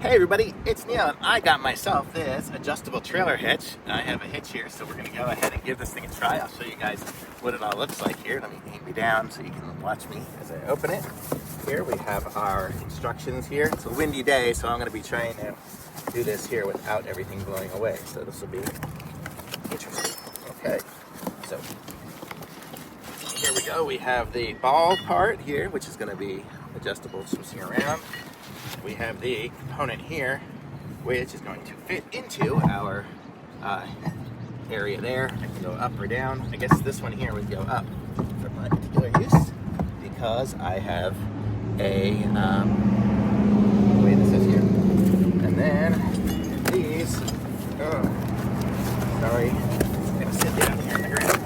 Hey everybody, it's Neil and I got myself this adjustable trailer hitch. I have a hitch here, so we're going to go ahead and give this thing a try. I'll show you guys what it all looks like here. Let me hang me down so you can watch me as I open it. Here we have our instructions here. It's a windy day, so I'm going to be trying to do this here without everything blowing away. So this will be interesting. Okay, so here we go. We have the ball part here, which is going to be adjustable, twisting around. We have the component here, which is going to fit into our area there. It can go up or down. I guess this one here would go up for my particular use because I have a, the way this is here. And then these, sorry, I'm gonna sit down here on the ground.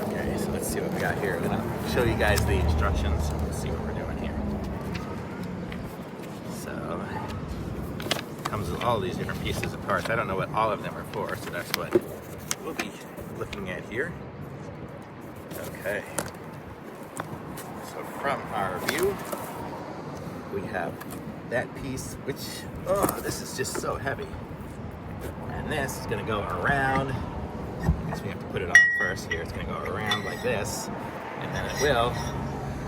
Okay, so let's see what we got here. I'm gonna show you guys the instructions. Let's see what we're doing here. So, comes with all these different pieces of parts. I don't know what all of them are for, so that's what we'll be looking at here. Okay. So from our view, we have that piece, which, this is just so heavy. And this is going to go around. I guess we have to put it on first here. It's going to go around like this, and then it will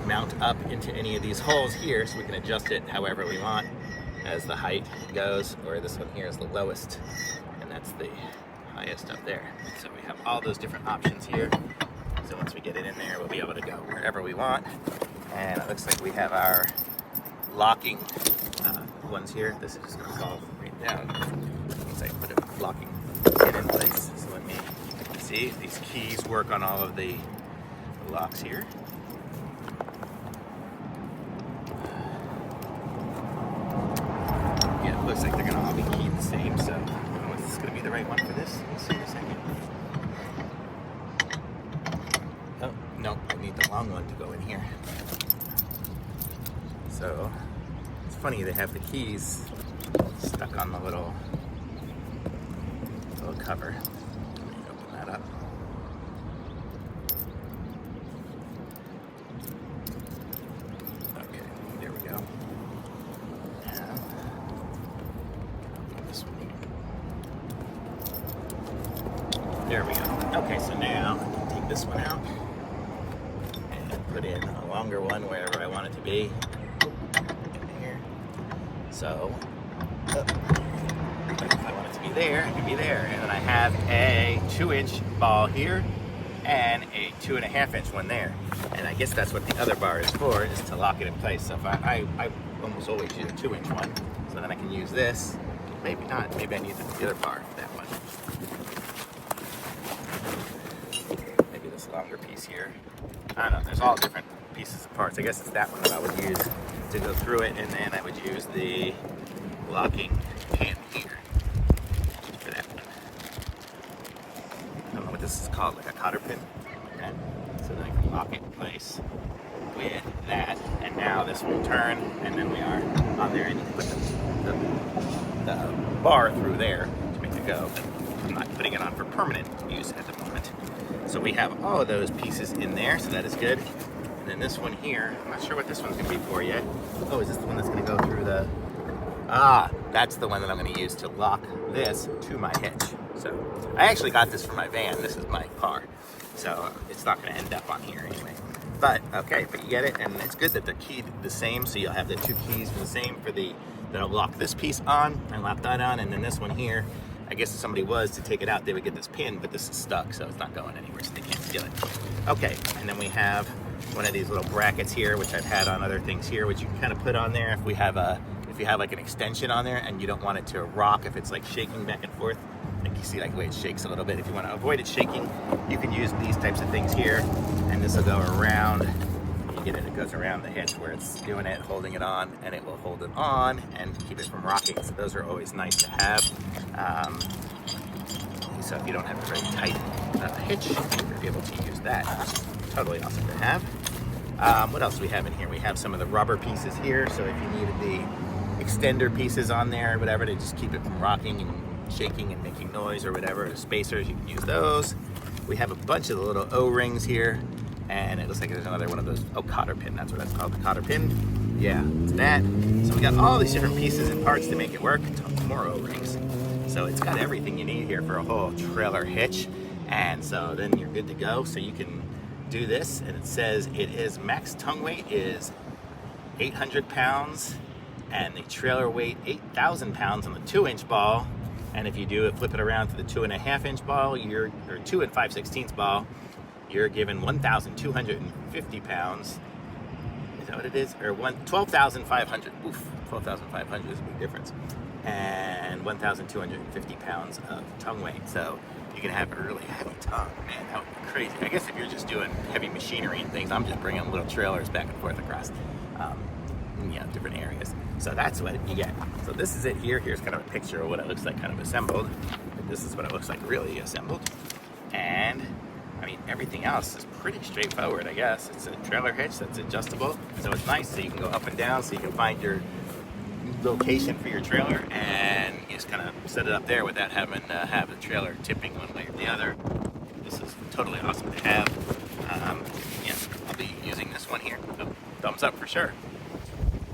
mount up into any of these holes here, so we can adjust it however we want as the height goes, or this one here is the lowest, and that's the highest up there. So we have all those different options here. So once we get it in there, we'll be able to go wherever we want. And it looks like we have our locking ones here. This is just going to fall right down once I put it locking it in place. So let me see, these keys work on all of the locks here. Yeah, it looks like they're going to all be keyed the same, so I don't know if this is going to be the right one for this. We'll see in a second. Oh, no, I need the long one to go in here. So, it's funny, they have the keys stuck on the little cover. Let me open that up. Okay, there we go. And this one. There we go. Okay, so now I can take this one out and put in a longer one wherever I want it to be. Here. So, if I want it to be there, it can be there. And then I have a 2-inch ball here and a 2.5-inch one there. And I guess that's what the other bar is for, is to lock it in place. So if I almost always use a 2-inch one, so then I can use this. Maybe not. Maybe I need the other bar for that one. Maybe this longer piece here. I don't know. There's all different pieces of parts. I guess it's that one that I would use to go through it, and then I would use the locking pin here for that one. I don't know what this is called, like a cotter pin. Okay. So then I can lock it in place with that, and now this will turn, and then we are on there, and you can put the bar through there to make it go, but I'm not putting it on for permanent use at the moment. So we have all of those pieces in there, so that is good. And then this one here, I'm not sure what this one's going to be for yet. Oh, is this the one that's going to go through the... Ah, that's the one that I'm going to use to lock this to my hitch. So I actually got this for my van. This is my car. So it's not going to end up on here anyway. But, okay, but you get it. And it's good that they're keyed the same, so you'll have the two keys for the same for the... That'll lock this piece on and lock that on, and then this one here, I guess if somebody was to take it out, they would get this pin, but this is stuck, so it's not going anywhere, so they can't steal it. Okay, and then we have one of these little brackets here, which I've had on other things here, which you can kind of put on there if you have like an extension on there and you don't want it to rock if it's like shaking back and forth. Like you see like the way it shakes a little bit. If you want to avoid it shaking, you can use these types of things here, and this will go around. You get it, it goes around the hitch where it's doing it, holding it on, and it will hold it on and keep it from rocking. So those are always nice to have. So if you don't have a very tight hitch, you'll be able to use that. Totally awesome to have. What else do we have in here? We have some of the rubber pieces here. So if you needed the extender pieces on there or whatever to just keep it from rocking and shaking and making noise or whatever, the spacers, you can use those. We have a bunch of the little O-rings here, and it looks like there's another one of those, cotter pin, that's what that's called, the cotter pin. Yeah, it's that. So we got all these different pieces and parts to make it work. More O-rings. So it's got everything you need here for a whole trailer hitch. And so then you're good to go. So you can do this, and it says it is max tongue weight is 800 pounds, and the trailer weight 8,000 pounds on the 2-inch ball. And if you do it, flip it around to the 2.5-inch ball, or 2 5/16 ball, you're given 1,250 pounds. Is that what it is? Or 12,500. Oof, 12,500 is a big difference. And 1,250 pounds of tongue weight. So you can have a really heavy tongue. Man, that would be crazy. I guess if you're just doing heavy machinery and things, I'm just bringing little trailers back and forth across, different areas. So that's what you get. So this is it here. Here's kind of a picture of what it looks like kind of assembled. This is what it looks like really assembled. And I mean, everything else is pretty straightforward, I guess. It's a trailer hitch that's adjustable, so it's nice. So you can go up and down, so you can find your location for your trailer, and you just kind of set it up there without having to have the trailer tipping one way or the other. This is totally awesome to have. I'll be using this one here. So thumbs up for sure.